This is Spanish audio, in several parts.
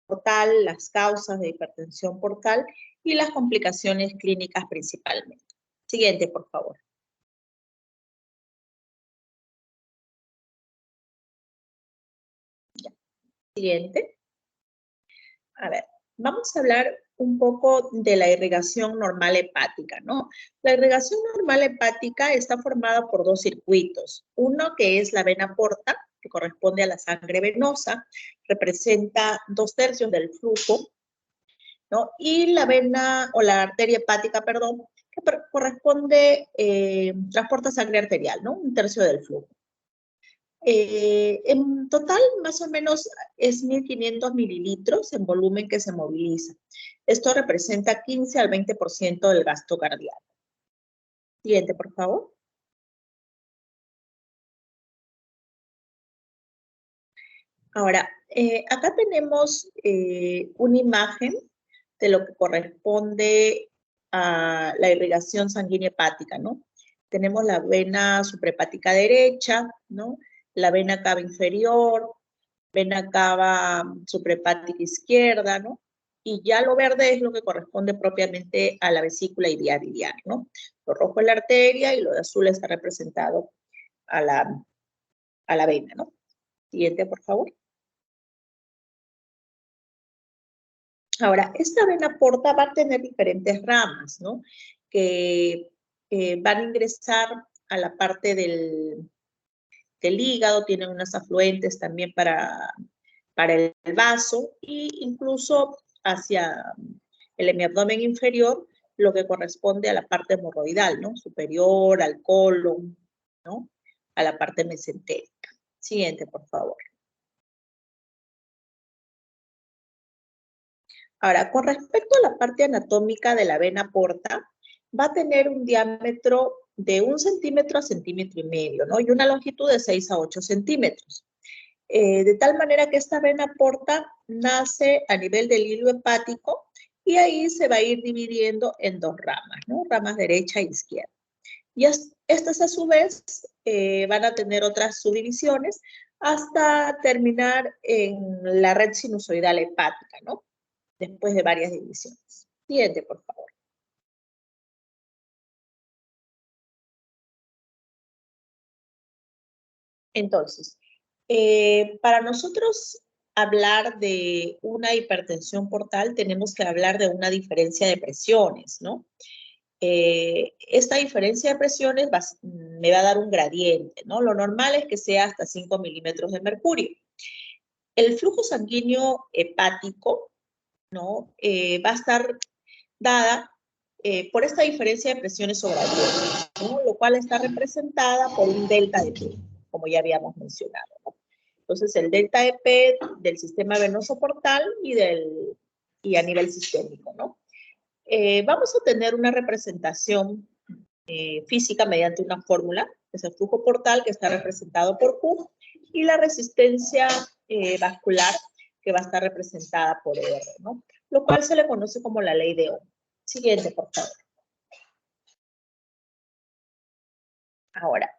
portal, las causas de hipertensión portal y las complicaciones clínicas principalmente. Siguiente, por favor. Ya. Siguiente. A ver, vamos a hablar un poco de la irrigación normal hepática, ¿no? La irrigación normal hepática está formada por dos circuitos. Uno que es la vena porta, que corresponde a la sangre venosa, representa 2/3 del flujo, ¿no? Y la vena, o la arteria hepática, perdón, que corresponde, transporta sangre arterial, ¿no? 1/3 del flujo. En total, más o menos, es 1.500 mililitros en volumen que se moviliza. Esto representa 15 al 20% del gasto cardíaco. Siguiente, por favor. Ahora, acá tenemos una imagen de lo que corresponde a la irrigación sanguínea hepática, ¿no? Tenemos la vena suprahepática derecha, ¿no? La vena cava inferior, vena cava suprahepática izquierda, ¿no? Y ya lo verde es lo que corresponde propiamente a la vesícula iliar biliar, ¿no? Lo rojo es la arteria y lo de azul está representado a la vena, ¿no? Siguiente, por favor. Ahora, esta vena porta va a tener diferentes ramas, ¿no? Que van a ingresar a la parte del hígado, tienen unas afluentes también para el vaso e incluso hacia el hemiabdomen inferior, lo que corresponde a la parte hemorroidal, ¿no? Superior, al colon, ¿no? A la parte mesentérica. Siguiente, por favor. Ahora, con respecto a la parte anatómica de la vena porta, va a tener un diámetro de 1 centímetro a 1,5 centímetros, ¿no? Y una longitud de 6 a 8 centímetros. De tal manera que esta vena porta nace a nivel del hilo hepático y ahí se va a ir dividiendo en dos ramas, ¿no? Ramas derecha e izquierda. Y estas a su vez van a tener otras subdivisiones hasta terminar en la red sinusoidal hepática, ¿no? Después de varias divisiones. Siguiente, por favor. Entonces, para nosotros hablar de una hipertensión portal, tenemos que hablar de una diferencia de presiones, ¿no? Esta diferencia de presiones me va a dar un gradiente, ¿no? Lo normal es que sea hasta 5 milímetros de mercurio. El flujo sanguíneo hepático, ¿no? Va a estar dada por esta diferencia de presiones sobre el tiempo, ¿no? Lo cual está representada por un delta de P, como ya habíamos mencionado, ¿no? Entonces, el delta de P del sistema venoso portal y a nivel sistémico, ¿no? Vamos a tener una representación física mediante una fórmula, que es el flujo portal, que está representado por Q, y la resistencia vascular, que va a estar representada por R, ¿no? Lo cual se le conoce como la ley de Ohm. Siguiente, por favor. Ahora,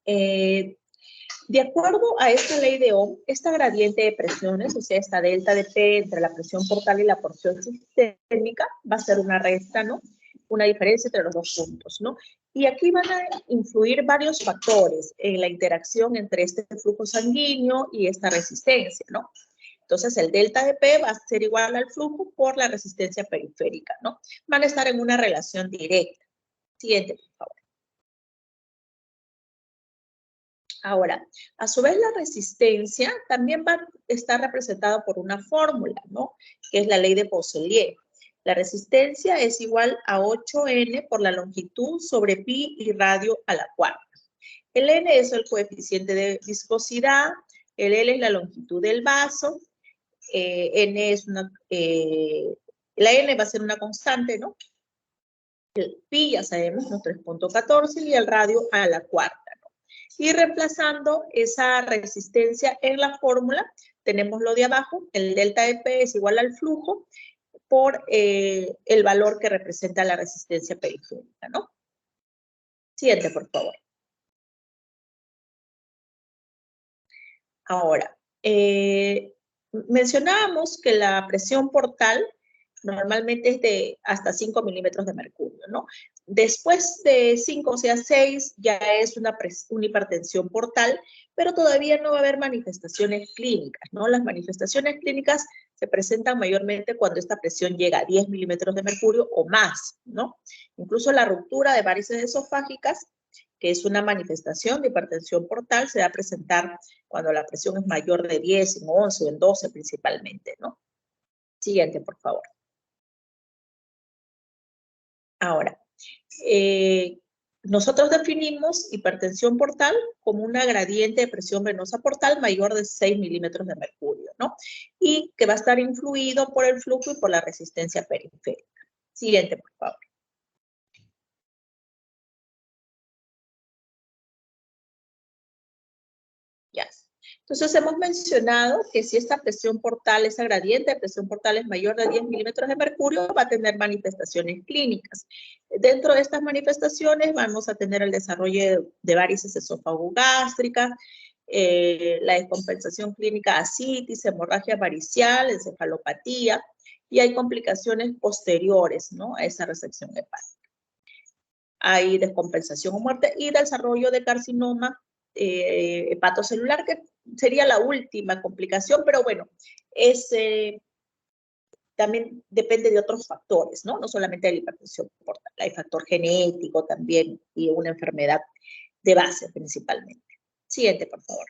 de acuerdo a esta ley de Ohm, esta gradiente de presiones, o sea, esta delta de P entre la presión portal y la porción sistémica, va a ser una recta, ¿no? Una diferencia entre los dos puntos, ¿no? Y aquí van a influir varios factores en la interacción entre este flujo sanguíneo y esta resistencia, ¿no? Entonces, el delta de P va a ser igual al flujo por la resistencia periférica, ¿no? Van a estar en una relación directa. Siguiente, por favor. Ahora, a su vez la resistencia también va a estar representada por una fórmula, ¿no? Que es la ley de Poisselier. La resistencia es igual a 8N por la longitud sobre pi y radio a la cuarta. El N es el coeficiente de viscosidad, el L es la longitud del vaso, N es la N va a ser una constante, ¿no? El pi ya sabemos, ¿no? 3.14 y el radio a la cuarta. Y reemplazando esa resistencia en la fórmula, tenemos lo de abajo, el delta de P es igual al flujo por el valor que representa la resistencia periférica, ¿no? Siguiente, por favor. Ahora, mencionábamos que la presión portal normalmente es de hasta 5 milímetros de mercurio, ¿no? Después de 5, o sea, 6, ya es una hipertensión portal, pero todavía no va a haber manifestaciones clínicas, ¿no? Las manifestaciones clínicas se presentan mayormente cuando esta presión llega a 10 milímetros de mercurio o más, ¿no? Incluso la ruptura de varices esofágicas, que es una manifestación de hipertensión portal, se va a presentar cuando la presión es mayor de 10, en 11 o en 12 principalmente, ¿no? Siguiente, por favor. Ahora, nosotros definimos hipertensión portal como una gradiente de presión venosa portal mayor de 6 milímetros de mercurio, ¿no? Y que va a estar influido por el flujo y por la resistencia periférica. Siguiente, por favor. Ya. Entonces hemos mencionado que si esta presión portal, esa gradiente de presión portal es mayor de 10 milímetros de mercurio, va a tener manifestaciones clínicas. Dentro de estas manifestaciones vamos a tener el desarrollo de varices esófago-gástricas, la descompensación clínica, ascitis, hemorragia varicial, encefalopatía, y hay complicaciones posteriores, ¿no?, a esa resección hepática. Hay descompensación o muerte y desarrollo de carcinoma hepatocelular, que sería la última complicación, pero bueno, también depende de otros factores, ¿no? No solamente de la hipertensión portal, hay factor genético también y una enfermedad de base principalmente. Siguiente, por favor.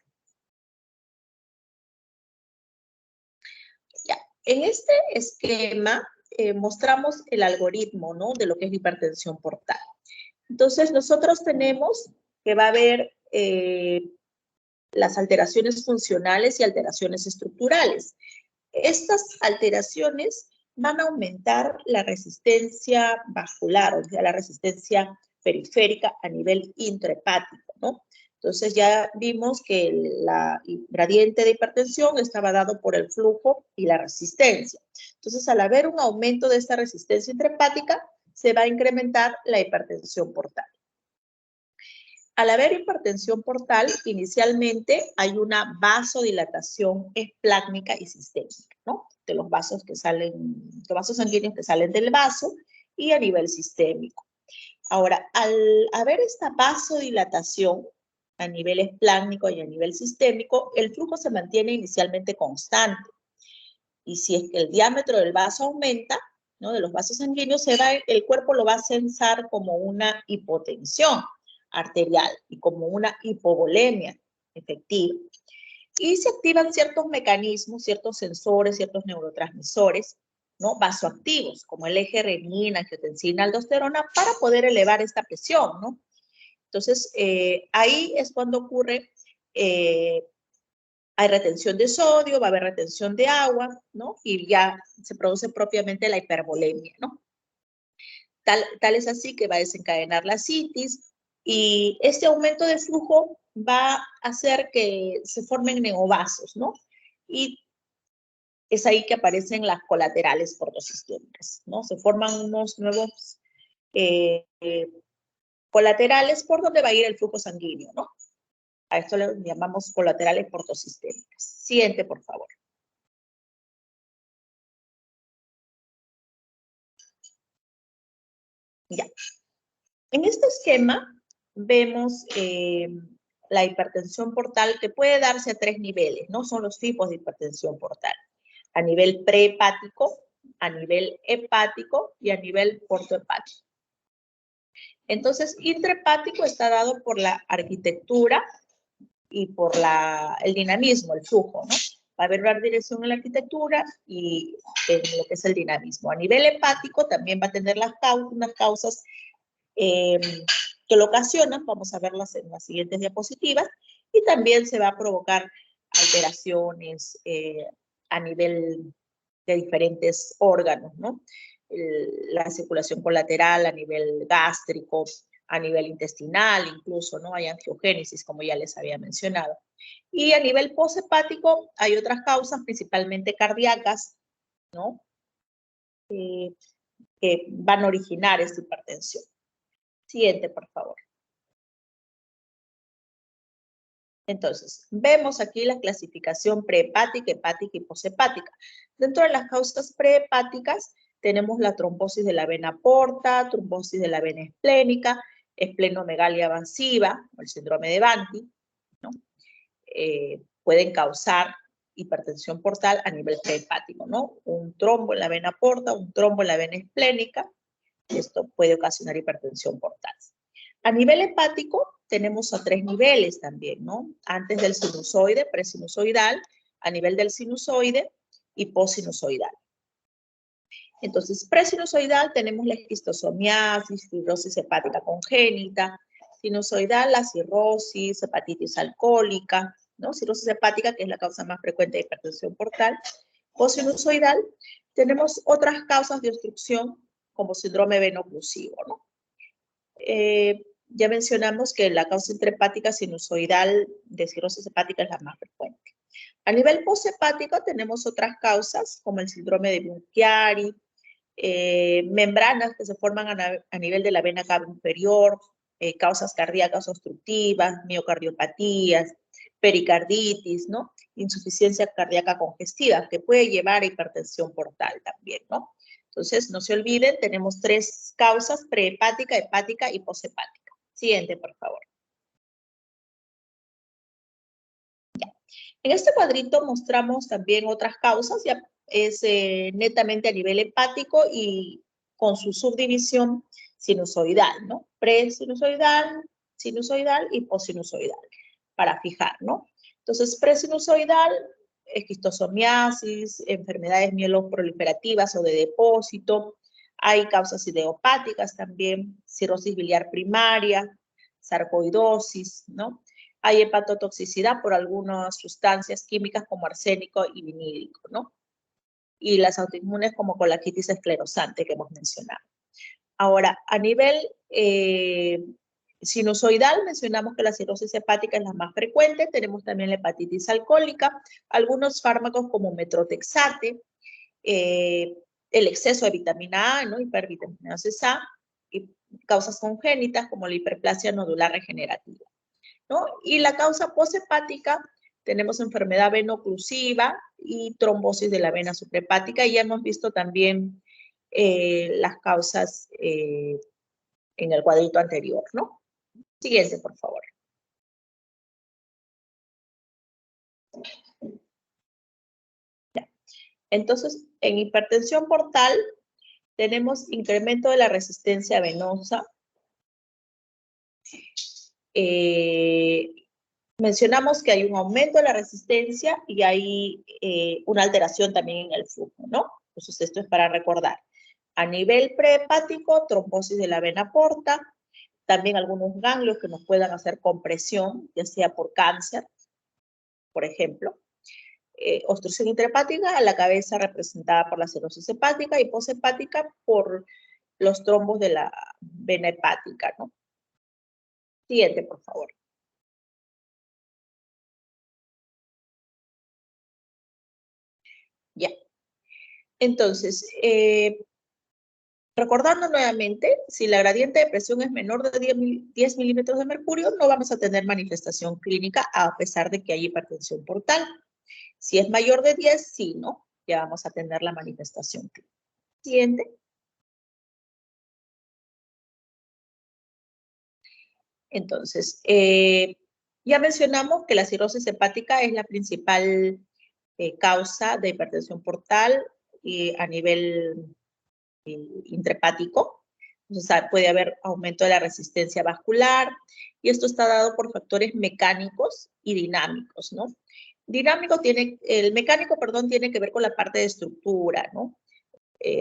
Ya, en este esquema mostramos el algoritmo, ¿no?, de lo que es la hipertensión portal. Entonces, nosotros tenemos que va a haber las alteraciones funcionales y alteraciones estructurales. Estas alteraciones van a aumentar la resistencia vascular, o sea, la resistencia periférica a nivel intrahepático, ¿no? Entonces ya vimos que la gradiente de hipertensión estaba dado por el flujo y la resistencia. Entonces, al haber un aumento de esta resistencia intrahepática, se va a incrementar la hipertensión portal. Al haber hipertensión portal, inicialmente hay una vasodilatación esplácnica y sistémica, ¿no?, de los vasos que salen, los vasos sanguíneos que salen del vaso y a nivel sistémico. Ahora, al haber esta vasodilatación a nivel esplácnico y a nivel sistémico, el flujo se mantiene inicialmente constante. Y si es que el diámetro del vaso aumenta, ¿no?, de los vasos sanguíneos, el cuerpo lo va a censar como una hipotensión arterial y como una hipovolemia efectiva. Y se activan ciertos mecanismos, ciertos sensores, ciertos neurotransmisores, ¿no?, vasoactivos, como el eje renina, angiotensina, aldosterona, para poder elevar esta presión, ¿no? Entonces, ahí es cuando ocurre, hay retención de sodio, va a haber retención de agua, ¿no?, y ya se produce propiamente la hipervolemia, ¿no? Tal es así que va a desencadenar la citis, y este aumento de flujo va a hacer que se formen neovasos, ¿no? Y es ahí que aparecen las colaterales portosistémicas, ¿no? Se forman unos nuevos colaterales por donde va a ir el flujo sanguíneo, ¿no? A esto le llamamos colaterales portosistémicas. Siguiente, por favor. Ya. En este esquema vemos la hipertensión portal, que puede darse a 3 niveles, ¿no? Son los tipos de hipertensión portal: a nivel prehepático, a nivel hepático y a nivel portohepático. Entonces, intrahepático está dado por la arquitectura y por el dinamismo, el flujo, ¿no? Va a haber una dirección en la arquitectura y en lo que es el dinamismo. A nivel hepático también va a tener unas causas que lo ocasionan, vamos a verlas en las siguientes diapositivas, y también se va a provocar alteraciones a nivel de diferentes órganos, ¿no? La circulación colateral a nivel gástrico, a nivel intestinal, incluso, ¿no? Hay angiogénesis, como ya les había mencionado. Y a nivel poshepático hay otras causas, principalmente cardíacas, ¿no?, que van a originar esta hipertensión. Siguiente, por favor. Entonces, vemos aquí la clasificación prehepática, hepática y poshepática. Dentro de las causas prehepáticas tenemos la trombosis de la vena porta, trombosis de la vena esplénica, esplenomegalia masiva, o el síndrome de Banti, ¿no? Pueden causar hipertensión portal a nivel prehepático, ¿no? Un trombo en la vena porta, un trombo en la vena esplénica, esto puede ocasionar hipertensión portal. A nivel hepático tenemos a 3 niveles también, ¿no? Antes del sinusoide, presinusoidal, a nivel del sinusoide y posinusoidal. Entonces, presinusoidal tenemos la esquistosomiasis, fibrosis hepática congénita, sinusoidal la cirrosis, hepatitis alcohólica, ¿no? Cirrosis hepática, que es la causa más frecuente de hipertensión portal. Posinusoidal tenemos otras causas de obstrucción como síndrome veno-occlusivo, ¿no? Ya mencionamos que la causa intrahepática sinusoidal de cirrosis hepática es la más frecuente. A nivel poshepático tenemos otras causas como el síndrome de Buchiari, membranas que se forman a nivel de la vena cava inferior, causas cardíacas obstructivas, miocardiopatías, pericarditis, ¿no? Insuficiencia cardíaca congestiva, que puede llevar a hipertensión portal también, ¿no? Entonces, no se olviden, tenemos 3 causas, prehepática, hepática y poshepática. Siguiente, por favor. Ya. En este cuadrito mostramos también otras causas, ya es netamente a nivel hepático y con su subdivisión sinusoidal, ¿no? Presinusoidal, sinusoidal y posinusoidal, para fijar, ¿no? Entonces, presinusoidal, esquistosomiasis, enfermedades mieloproliferativas o de depósito, hay causas idiopáticas también, cirrosis biliar primaria, sarcoidosis, ¿no? Hay hepatotoxicidad por algunas sustancias químicas como arsénico y vinílico, ¿no? Y las autoinmunes como colaquitis esclerosante que hemos mencionado. Ahora, a nivel sinusoidal, mencionamos que la cirrosis hepática es la más frecuente, tenemos también la hepatitis alcohólica, algunos fármacos como metrotexate, el exceso de vitamina A, ¿no? Hipervitaminosis A, y causas congénitas como la hiperplasia nodular regenerativa, ¿no? Y la causa poshepática, tenemos enfermedad veno-occlusiva y trombosis de la vena suprahepática, y ya hemos visto también las causas en el cuadrito anterior, ¿no? Siguiente, por favor. Ya. Entonces, en hipertensión portal tenemos incremento de la resistencia venosa. Mencionamos que hay un aumento de la resistencia y hay una alteración también en el flujo, ¿no? Entonces, esto es para recordar. A nivel prehepático, trombosis de la vena porta, también algunos ganglios que nos puedan hacer compresión, ya sea por cáncer, por ejemplo. Obstrucción intrahepática a la cabeza representada por la cirrosis hepática y poshepática por los trombos de la vena hepática, ¿no? Siguiente, por favor. Ya. Entonces, recordando nuevamente, si la gradiente de presión es menor de 10 milímetros de mercurio, no vamos a tener manifestación clínica a pesar de que hay hipertensión portal. Si es mayor de 10, sí, ¿no? Ya vamos a tener la manifestación clínica. Siguiente. Entonces, ya mencionamos que la cirrosis hepática es la principal causa de hipertensión portal a nivel intrahepático. Entonces, puede haber aumento de la resistencia vascular y esto está dado por factores mecánicos y dinámicos, ¿no? El mecánico, perdón, tiene que ver con la parte de estructura, ¿no?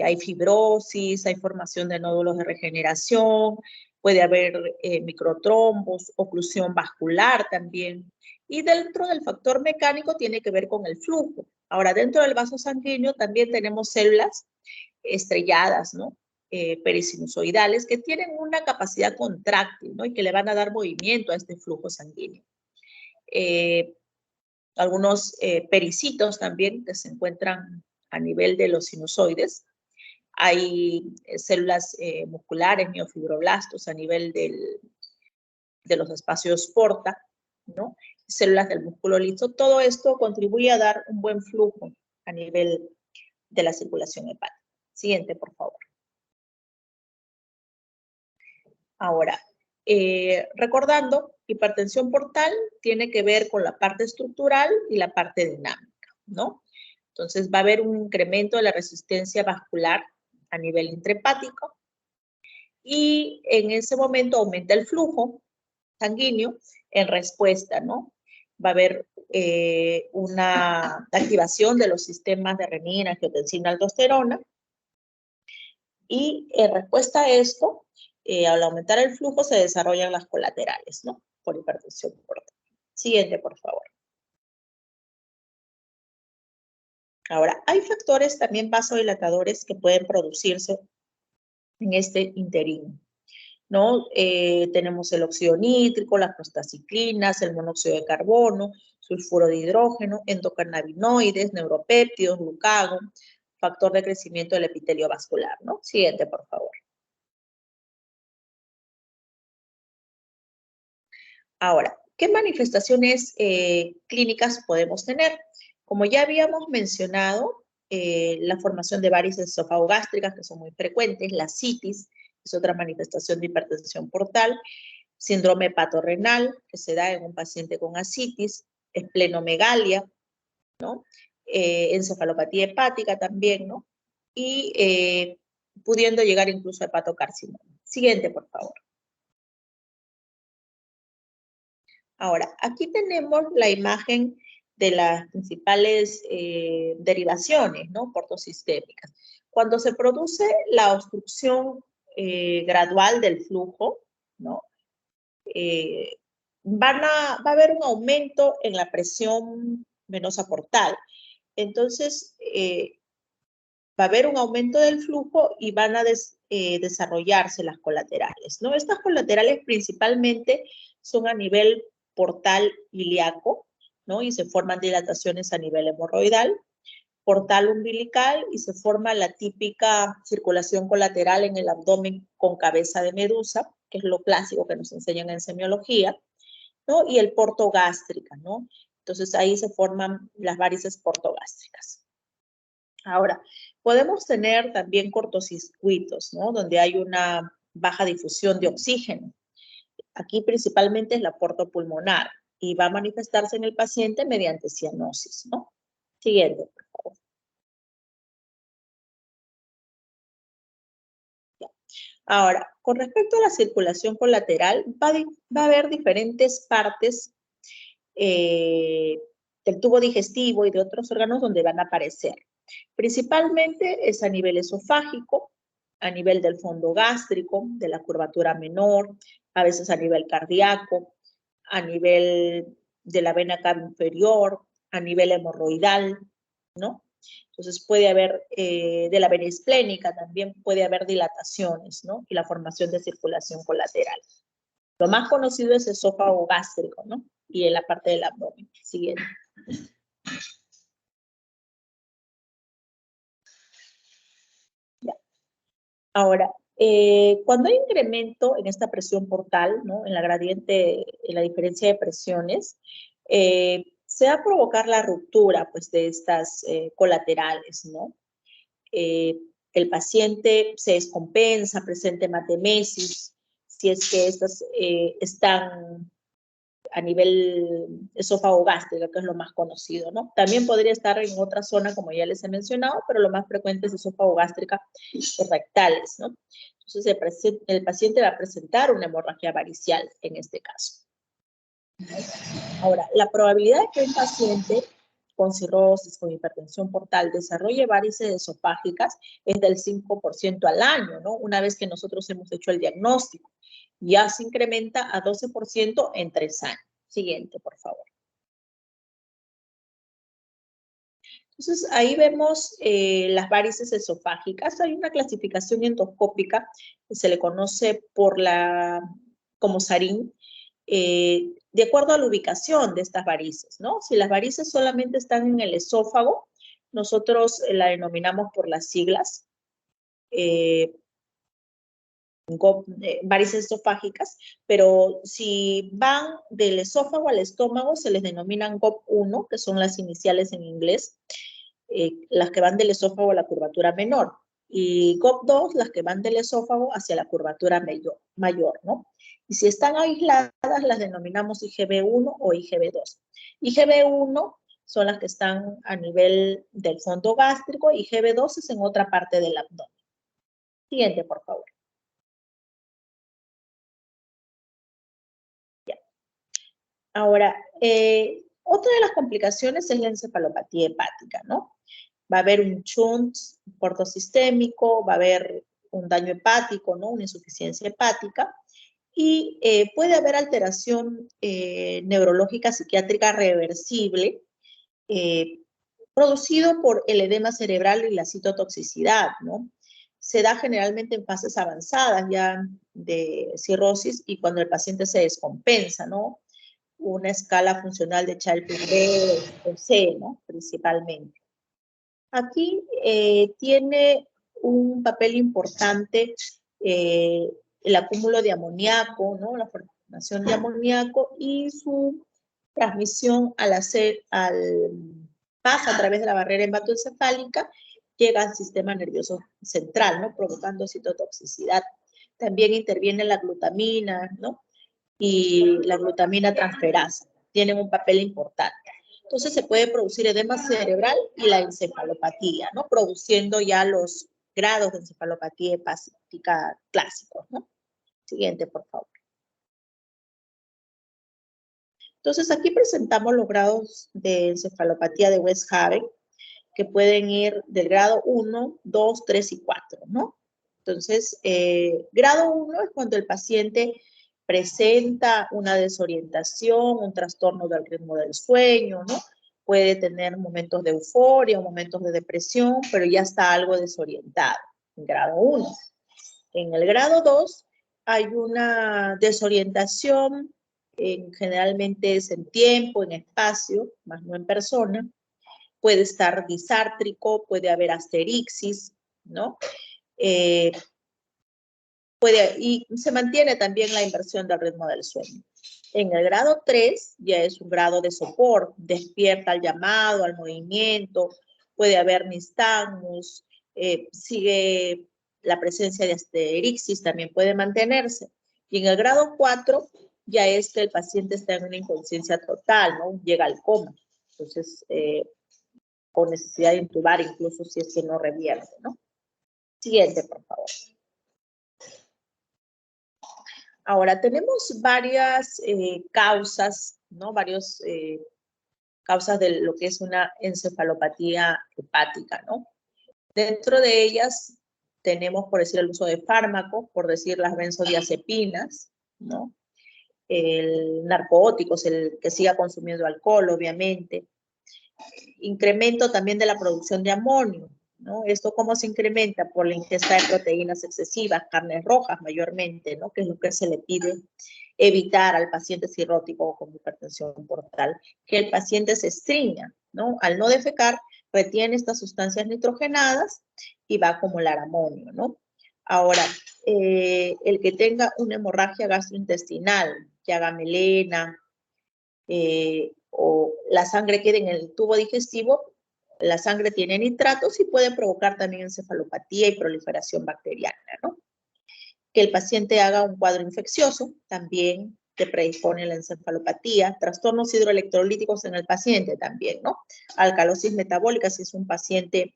Hay fibrosis, hay formación de nódulos de regeneración, puede haber microtrombos, oclusión vascular también. Y dentro del factor mecánico tiene que ver con el flujo. Ahora, dentro del vaso sanguíneo también tenemos células estrelladas, ¿no? Perisinusoidales, que tienen una capacidad contráctil, ¿no? Y que le van a dar movimiento a este flujo sanguíneo. Algunos pericitos también que se encuentran a nivel de los sinusoides. Hay células musculares, miofibroblastos a nivel de los espacios porta, ¿no? células del músculo liso. Todo esto contribuye a dar un buen flujo a nivel de la circulación hepática. Siguiente, por favor. Ahora, recordando, hipertensión portal tiene que ver con la parte estructural y la parte dinámica, ¿no? Entonces va a haber un incremento de la resistencia vascular a nivel intrahepático y en ese momento aumenta el flujo sanguíneo en respuesta, ¿no? Va a haber una activación de los sistemas de renina, angiotensina, aldosterona y en respuesta a esto, al aumentar el flujo se desarrollan las colaterales, ¿no? Por hipertensión portal. Siguiente, por favor. Ahora, hay factores también vasodilatadores que pueden producirse en este interín, ¿no? Tenemos el óxido nítrico, las prostaciclinas, el monóxido de carbono, sulfuro de hidrógeno, endocannabinoides, neuropéptidos, glucagón, factor de crecimiento del epitelio vascular, ¿no? Siguiente, por favor. Ahora, ¿qué manifestaciones clínicas podemos tener? Como ya habíamos mencionado, la formación de varices esofagogástricas, que son muy frecuentes, la citis, es otra manifestación de hipertensión portal, síndrome hepatorrenal, que se da en un paciente con ascitis, esplenomegalia, ¿no? Encefalopatía hepática también, ¿no? Y pudiendo llegar incluso a hepatocarcinoma. Siguiente, por favor. Ahora, aquí tenemos la imagen de las principales derivaciones, ¿no? Portosistémicas. Cuando se produce la obstrucción gradual del flujo, ¿no? Va a haber un aumento en la presión venosa portal. Entonces, va a haber un aumento del flujo y van a desarrollarse las colaterales, ¿no? Estas colaterales principalmente son a nivel portal ilíaco, ¿no? Y se forman dilataciones a nivel hemorroidal, portal umbilical y se forma la típica circulación colateral en el abdomen con cabeza de medusa, que es lo clásico que nos enseñan en semiología, ¿no? Y el portogástrica, ¿no? Entonces ahí se forman las varices portogástricas. Ahora, podemos tener también cortocircuitos, ¿no? Donde hay una baja difusión de oxígeno. Aquí principalmente es la portopulmonar y va a manifestarse en el paciente mediante cianosis, ¿no? Siguiente, por favor. Ahora, con respecto a la circulación colateral, va a haber diferentes partes del tubo digestivo y de otros órganos donde van a aparecer. Principalmente es a nivel esofágico, a nivel del fondo gástrico, de la curvatura menor, a veces a nivel cardíaco, a nivel de la vena cava inferior, a nivel hemorroidal, ¿no? Entonces puede haber, de la vena esplénica también puede haber dilataciones, ¿no? Y la formación de circulación colateral. Lo más conocido es esófago gástrico, ¿no? Y en la parte del abdomen. Siguiente. Ya. Ahora, cuando hay incremento en esta presión portal, ¿no? En la gradiente, en la diferencia de presiones, se va a provocar la ruptura, pues, de estas colaterales, ¿no? El paciente se descompensa, presenta hematemesis, si es que estas están a nivel esófago gástrico, que es lo más conocido, ¿no? También podría estar en otra zona, como ya les he mencionado, pero lo más frecuente es esófago gástrica y rectales, ¿no? Entonces, el paciente va a presentar una hemorragia varicial en este caso. Ahora, la probabilidad de que un paciente con cirrosis, con hipertensión portal, desarrolle varices esofágicas es del 5% al año, ¿no? Una vez que nosotros hemos hecho el diagnóstico. Ya se incrementa a 12% en 3 años. Siguiente, por favor. Entonces, ahí vemos las varices esofágicas. Hay una clasificación endoscópica que se le conoce como SARIN, de acuerdo a la ubicación de estas varices, ¿no? Si las varices solamente están en el esófago, nosotros la denominamos por las siglas varices esofágicas, pero si van del esófago al estómago se les denominan GOP1, que son las iniciales en inglés, las que van del esófago a la curvatura menor, y GOP2, las que van del esófago hacia la curvatura mayor, ¿no? Y si están aisladas, las denominamos IgB1 o IgB2. IgB1 son las que están a nivel del fondo gástrico y IgB2 es en otra parte del abdomen. Siguiente, por favor. Ya. Ahora, otra de las complicaciones es la encefalopatía hepática, ¿no? Va a haber un shunt portosistémico, va a haber un daño hepático, ¿no? Una insuficiencia hepática, y puede haber alteración neurológica psiquiátrica reversible producido por el edema cerebral y la citotoxicidad, ¿no? Se da generalmente en fases avanzadas ya de cirrosis y cuando el paciente se descompensa, ¿no? Una escala funcional de Child-Pugh o C, ¿no? Principalmente. Aquí tiene un papel importante el acúmulo de amoníaco, ¿no? La formación de amoníaco y su transmisión pasa a través de la barrera hematoencefálica, llega al sistema nervioso central, ¿no? Provocando citotoxicidad. También interviene la glutamina, ¿no? Y la glutamina transferasa. Tienen un papel importante. Entonces se puede producir edema cerebral y la encefalopatía, ¿no? Produciendo ya los grados de encefalopatía hepática clásicos, ¿no? Siguiente, por favor. Entonces aquí presentamos los grados de encefalopatía de Westhaven, que pueden ir del grado 1, 2, 3 y 4, ¿no? Entonces, grado 1 es cuando el paciente presenta una desorientación, un trastorno del ritmo del sueño, ¿no? Puede tener momentos de euforia, momentos de depresión, pero ya está algo desorientado, en grado 1. En el grado 2 hay una desorientación, generalmente es en tiempo, en espacio, más no en persona. Puede estar disártrico, puede haber asterixis, ¿no? Y se mantiene también la inversión del ritmo del sueño. En el grado 3 ya es un grado de sopor, despierta al llamado, al movimiento, puede haber nistagmus, sigue la presencia de asterixis, también puede mantenerse. Y en el grado 4 ya es que el paciente está en una inconsciencia total, ¿no? Llega al coma. Entonces, con necesidad de intubar, incluso si es que no revierte, ¿no? Siguiente, por favor. Ahora, tenemos varias causas, ¿no? Varias causas de lo que es una encefalopatía hepática, ¿no? Dentro de ellas tenemos, por decir, el uso de fármacos, por decir las benzodiazepinas, ¿no? El narcóticos, el que siga consumiendo alcohol, obviamente. Incremento también de la producción de amonio, ¿no? ¿Esto cómo se incrementa? Por la ingesta de proteínas excesivas, carnes rojas mayormente, ¿no? Que es lo que se le pide evitar al paciente cirrótico con hipertensión portal, que el paciente se estreña, ¿no? Al no defecar, retiene estas sustancias nitrogenadas y va a acumular amonio, ¿no? Ahora, el que tenga una hemorragia gastrointestinal, que haga melena, o la sangre quede en el tubo digestivo, la sangre tiene nitratos y puede provocar también encefalopatía y proliferación bacteriana, ¿no? Que el paciente haga un cuadro infeccioso también te predispone a la encefalopatía, trastornos hidroelectrolíticos en el paciente también, ¿no? Alcalosis metabólica, si es un paciente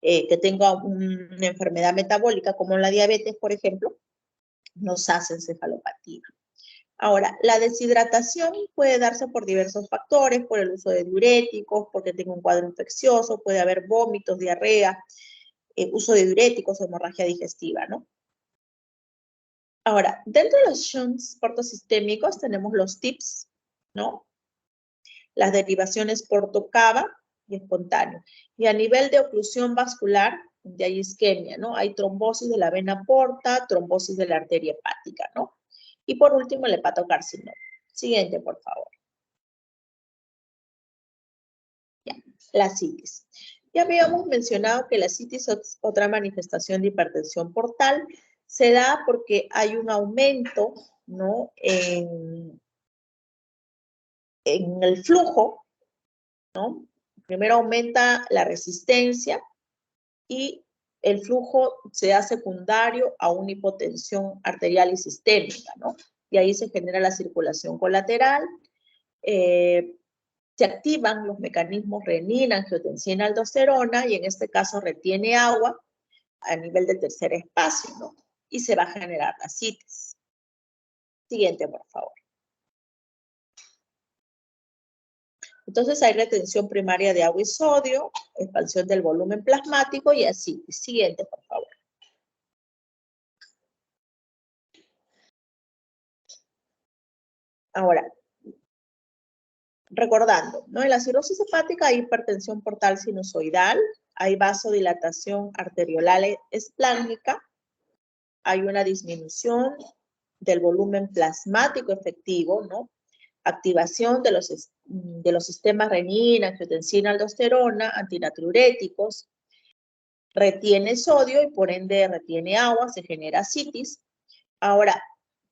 que tenga una enfermedad metabólica como la diabetes, por ejemplo, nos hace encefalopatía. Ahora, la deshidratación puede darse por diversos factores, por el uso de diuréticos, porque tengo un cuadro infeccioso, puede haber vómitos, diarrea, uso de diuréticos, hemorragia digestiva, ¿no? Ahora, dentro de los shunts portosistémicos tenemos los TIPS, ¿no? Las derivaciones porto-cava y espontáneo. Y a nivel de oclusión vascular, de hay isquemia, ¿no? Hay trombosis de la vena porta, trombosis de la arteria hepática, ¿no? Y por último, el hepatocarcinoma. Siguiente, por favor. Ya, la citis. Ya habíamos mencionado que la citis es otra manifestación de hipertensión portal. Se da porque hay un aumento, ¿no?, en el flujo, ¿no? Primero aumenta la resistencia y el flujo se da secundario a una hipotensión arterial y sistémica, ¿no? Y ahí se genera la circulación colateral, se activan los mecanismos renina, angiotensina, aldosterona, y en este caso retiene agua a nivel del tercer espacio, ¿no? Y se va a generar la citis. Siguiente, por favor. Entonces hay retención primaria de agua y sodio, expansión del volumen plasmático y así. Siguiente, por favor. Ahora, recordando, ¿no? En la cirrosis hepática hay hipertensión portal sinusoidal, hay vasodilatación arteriolar esplásmica, hay una disminución del volumen plasmático efectivo, ¿no? Activación de los sistemas renina, angiotensina, aldosterona, antinatriuréticos, retiene sodio y por ende retiene agua, se genera citis. Ahora,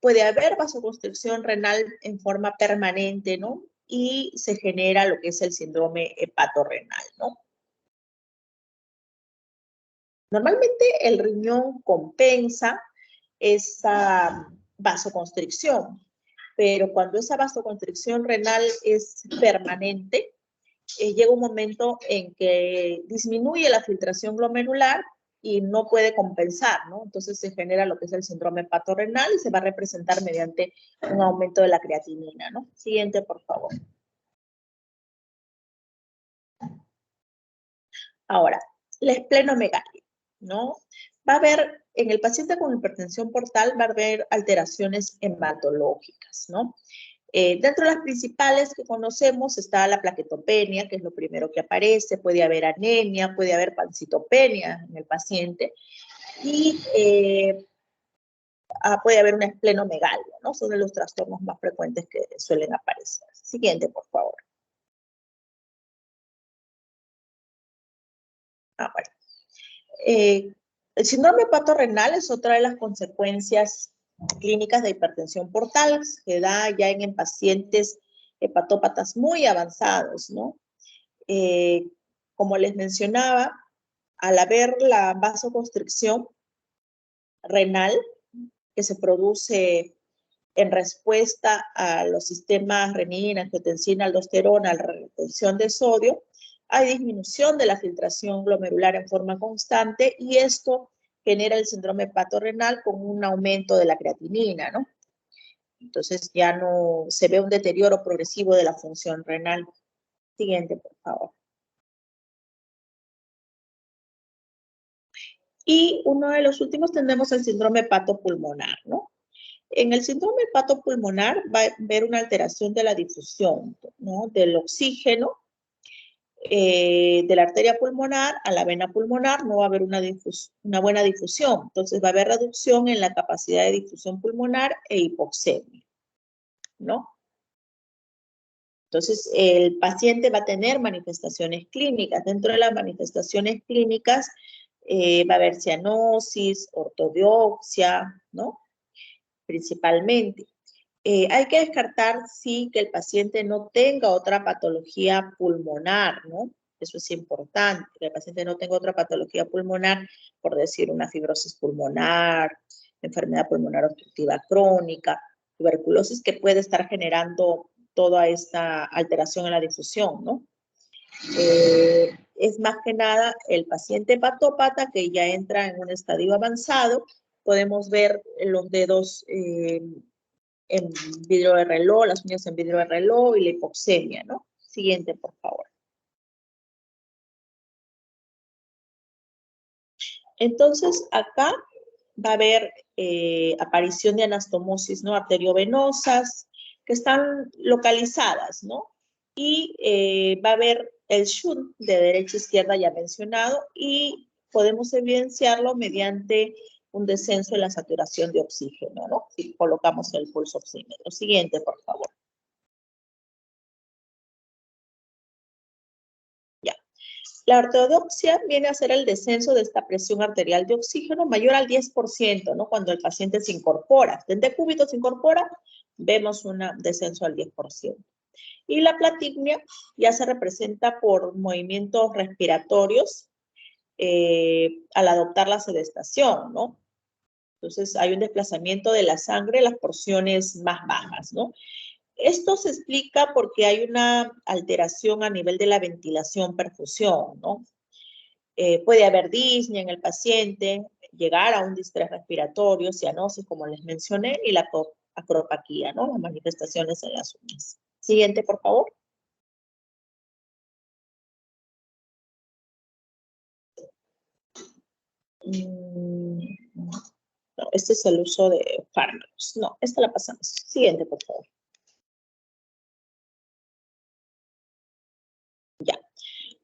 puede haber vasoconstricción renal en forma permanente, ¿no? Y se genera lo que es el síndrome hepatorrenal, ¿no? Normalmente el riñón compensa esa vasoconstricción, pero cuando esa vasoconstricción renal es permanente, llega un momento en que disminuye la filtración glomerular y no puede compensar, ¿no? Entonces se genera lo que es el síndrome hepatorrenal y se va a representar mediante un aumento de la creatinina, ¿no? Siguiente, por favor. Ahora, la esplenomegalia, ¿no? Va a haber, en el paciente con hipertensión portal, va a haber alteraciones hematológicas, ¿no? Dentro de las principales que conocemos está la plaquetopenia, que es lo primero que aparece, puede haber anemia, puede haber pancitopenia en el paciente, y puede haber una esplenomegalia, ¿no? Son de los trastornos más frecuentes que suelen aparecer. Siguiente, por favor. Bueno. El síndrome hepatorrenal es otra de las consecuencias clínicas de hipertensión portal, que da ya en pacientes hepatópatas muy avanzados, ¿no? Como les mencionaba, al haber la vasoconstricción renal que se produce en respuesta a los sistemas renina, angiotensina, aldosterona, la retención de sodio, hay disminución de la filtración glomerular en forma constante y esto genera el síndrome hepatorrenal con un aumento de la creatinina, ¿no? Entonces ya no se ve un deterioro progresivo de la función renal. Siguiente, por favor. Y uno de los últimos tenemos el síndrome hepatopulmonar, ¿no? En el síndrome hepatopulmonar va a haber una alteración de la difusión, ¿no?, del oxígeno de la arteria pulmonar a la vena pulmonar, no va a haber una buena difusión. Entonces va a haber reducción en la capacidad de difusión pulmonar e hipoxemia, ¿no? Entonces el paciente va a tener manifestaciones clínicas. Dentro de las manifestaciones clínicas va a haber cianosis, ortodioxia, ¿no? Principalmente. Hay que descartar, sí, que el paciente no tenga otra patología pulmonar, ¿no? Eso es importante, que el paciente no tenga otra patología pulmonar, por decir una fibrosis pulmonar, enfermedad pulmonar obstructiva crónica, tuberculosis, que puede estar generando toda esta alteración en la difusión, ¿no? Es más que nada el paciente hepatópata que ya entra en un estadio avanzado. Podemos ver los dedos en vidrio de reloj, las uñas en vidrio de reloj y la hipoxemia, ¿no? Siguiente, por favor. Entonces, acá va a haber aparición de anastomosis, ¿no?, arteriovenosas, que están localizadas, ¿no? Y va a haber el shunt de derecha a izquierda ya mencionado y podemos evidenciarlo mediante un descenso en la saturación de oxígeno, ¿no? Si colocamos el pulso oxímetro. Siguiente, por favor. Ya. La ortodoxia viene a ser el descenso de esta presión arterial de oxígeno mayor al 10%, ¿no? Cuando el paciente se incorpora. En decúbito se incorpora, vemos un descenso al 10%. Y la platicnia ya se representa por movimientos respiratorios al adoptar la sedestación, ¿no? Entonces hay un desplazamiento de la sangre en las porciones más bajas, ¿no? Esto se explica porque hay una alteración a nivel de la ventilación-perfusión, ¿no? Puede haber disnea en el paciente, llegar a un distrés respiratorio, cianosis, como les mencioné, y la acropaquía, ¿no? Las manifestaciones en las uñas. Siguiente, por favor. No, este es el uso de fármacos. No, esta la pasamos. Siguiente, por favor. Ya.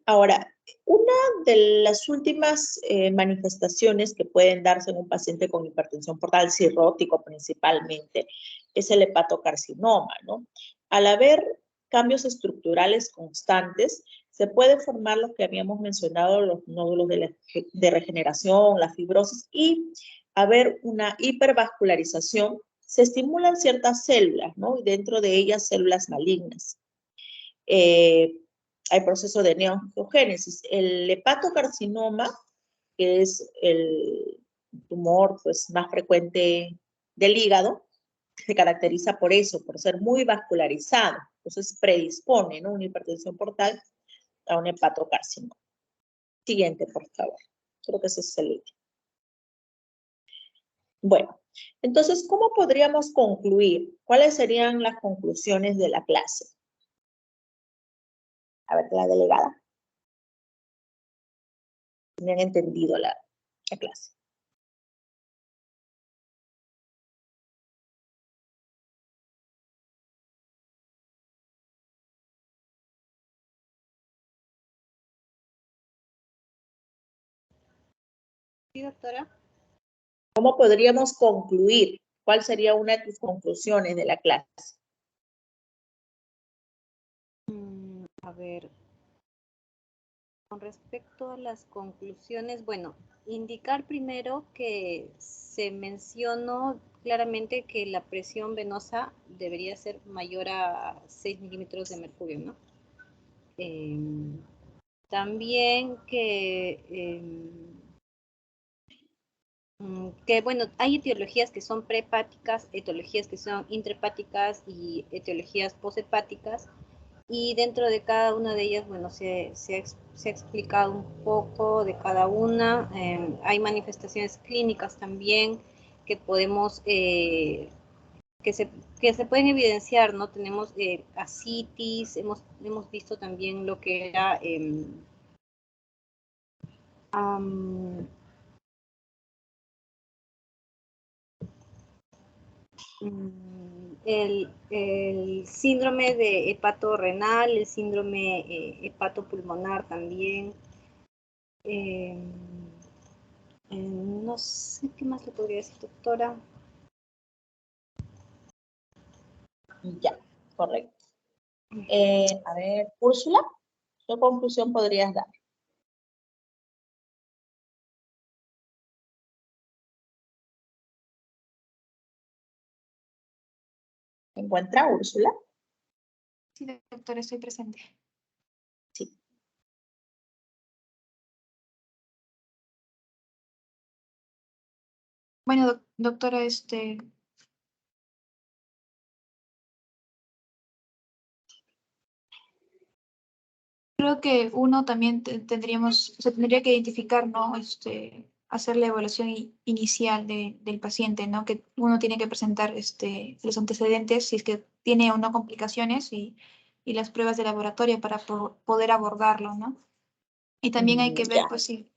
Ahora, una de las últimas manifestaciones que pueden darse en un paciente con hipertensión portal cirrótico principalmente es el hepatocarcinoma, ¿no? Al haber cambios estructurales constantes, se puede formar lo que habíamos mencionado, los nódulos de regeneración, la fibrosis, y haber una hipervascularización. Se estimulan ciertas células, ¿no? Y dentro de ellas células malignas. Hay proceso de neoangiogénesis. El hepatocarcinoma, que es el tumor pues, más frecuente del hígado, se caracteriza por eso, por ser muy vascularizado. Entonces predispone, ¿no? Una hipertensión portal a un hepatocarcinoma. Siguiente, por favor. Creo que ese es el último. Bueno, entonces, ¿cómo podríamos concluir? ¿Cuáles serían las conclusiones de la clase? A ver, la delegada. ¿Me han entendido la clase? Sí, doctora. ¿Cómo podríamos concluir? ¿Cuál sería una de tus conclusiones de la clase? A ver, con respecto a las conclusiones, bueno, indicar primero que se mencionó claramente que la presión venosa debería ser mayor a 6 milímetros de mercurio, ¿no? También que, bueno, hay etiologías que son prehepáticas, etiologías que son intrahepáticas y etiologías posthepáticas. Y dentro de cada una de ellas, bueno, se ha explicado un poco de cada una. Hay manifestaciones clínicas también que podemos, que se pueden evidenciar, ¿no? Tenemos ascitis, hemos visto también lo que era el síndrome de hepatorrenal, el síndrome hepatopulmonar también. No sé qué más le podría decir, doctora. Ya, correcto. A ver, Úrsula, ¿qué conclusión podrías dar? ¿Se encuentra Úrsula? Sí, doctora, estoy presente. Sí. Bueno, doctora, creo que uno también se tendría que identificar, ¿no? Hacer la evaluación inicial del paciente, ¿no? Que uno tiene que presentar los antecedentes, si es que tiene o no complicaciones y las pruebas de laboratorio para poder abordarlo, ¿no? Y también hay que ver, Ya. pues sí.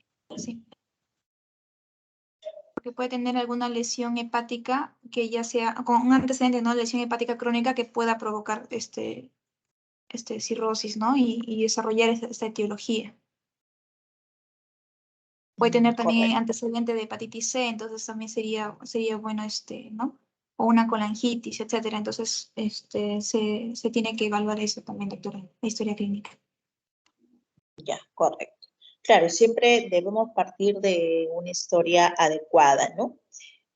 Porque puede tener alguna lesión hepática que ya sea, con un antecedente, ¿no? Lesión hepática crónica que pueda provocar cirrosis, ¿no? Y desarrollar esta etiología. Puede tener también Correcto. antecedente de hepatitis C, entonces también sería bueno, ¿no? O una colangitis, etcétera. Entonces, se tiene que evaluar eso también, doctora, la historia clínica. Ya, correcto. Claro, siempre debemos partir de una historia adecuada, ¿no?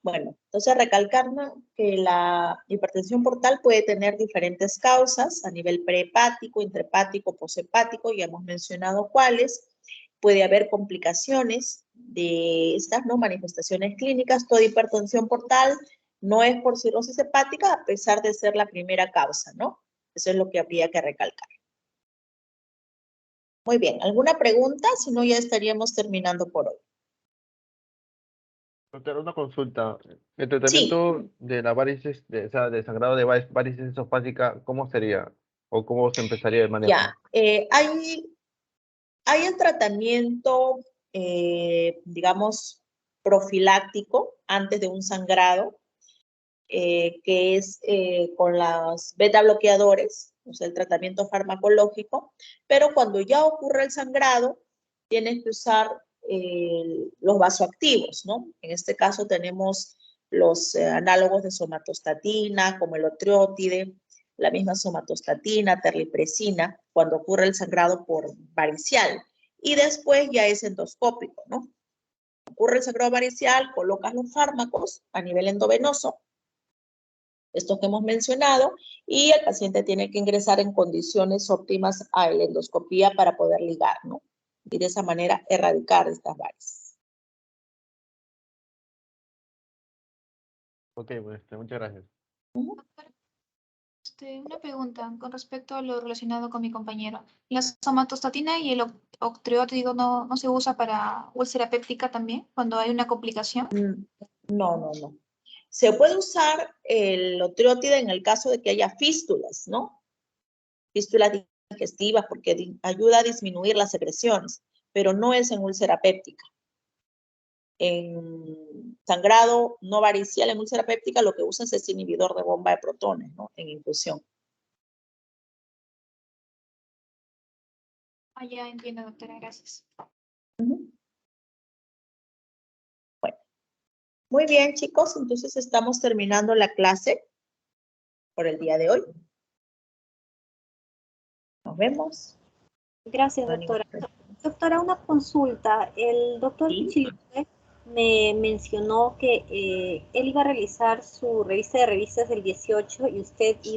Bueno, entonces recalcar, ¿no?, que la hipertensión portal puede tener diferentes causas a nivel prehepático, intrahepático, poshepático, ya hemos mencionado cuáles. Puede haber complicaciones de estas, ¿no?, manifestaciones clínicas. Toda hipertensión portal no es por cirrosis hepática, a pesar de ser la primera causa, ¿no? Eso es lo que habría que recalcar. Muy bien, ¿alguna pregunta? Si no, ya estaríamos terminando por hoy. Doctora, una consulta. El Sí, tratamiento de la varices, o sea, de sangrado de varices esofágica, ¿cómo sería? ¿O cómo se empezaría el manejo? ya. Hay el tratamiento, digamos, profiláctico antes de un sangrado, que es con los beta bloqueadores, o sea, el tratamiento farmacológico, pero cuando ya ocurre el sangrado, tienes que usar los vasoactivos, ¿no? En este caso tenemos los análogos de somatostatina, como el otrioide, la misma somatostatina, terlipresina, cuando ocurre el sangrado por varicial. Y después ya es endoscópico, ¿no? Ocurre el sangrado varicial, colocas los fármacos a nivel endovenoso, estos que hemos mencionado, y el paciente tiene que ingresar en condiciones óptimas a la endoscopía para poder ligar, ¿no? Y de esa manera erradicar estas varices. Ok, pues, muchas gracias. Una pregunta con respecto a lo relacionado con mi compañero. ¿La somatostatina y el octreotide no se usa para úlcera péptica también cuando hay una complicación? No. Se puede usar el otrioide en el caso de que haya fístulas, ¿no? Fístulas digestivas, porque ayuda a disminuir las secreciones, pero no es en úlcera péptica. En sangrado no varicial, en úlcera péptica, lo que usan es inhibidor de bomba de protones, ¿no? En infusión. Ah, ya entiendo, doctora, gracias. Bueno, muy bien, chicos, entonces estamos terminando la clase por el día de hoy. Nos vemos. Gracias, doctora. Doctora, una consulta. El doctor Sí. Pichilute me mencionó que él iba a realizar su revista de revistas del 18 y usted iba